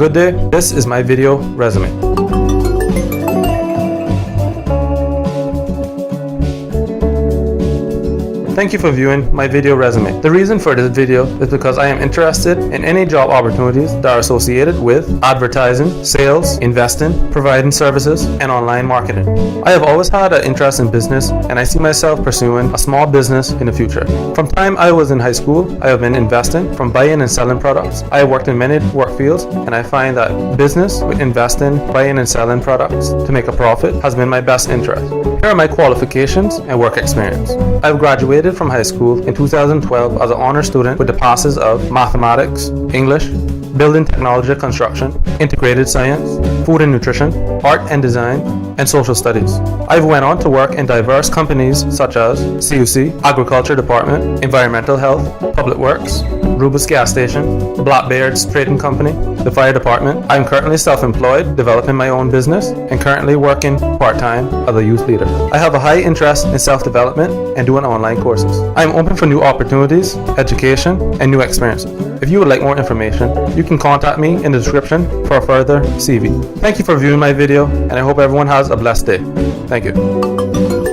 Good day, this is my video resume. Thank you for viewing my video resume. The reason for this video is because I am interested in any job opportunities that are associated with advertising, sales, investing, providing services, and online marketing. I have always had an interest in business, and I see myself pursuing a small business in the future. From time I was in high school, I have been investing from buying and selling products. I have worked in many work fields, and I find that business with investing, buying and selling products to make a profit has been my best interest. Here are my qualifications and work experience. I have graduated from high school in 2012 as an honor student with the passes of mathematics, English, building technology and construction, integrated science, food and nutrition, art and design, and social studies. I've went on to work in diverse companies such as CUC, Agriculture Department, Environmental Health, Public Works, Rubus Gas Station, Blackbeard's Trading Company, the Fire Department. I'm currently self-employed, developing my own business, and currently working part-time as a youth leader. I have a high interest in self-development and doing online courses. I am open for new opportunities, education, and new experiences. If you would like more information, you can contact me in the description for a further CV. Thank you for viewing my video, and I hope everyone has a blessed day. Thank you.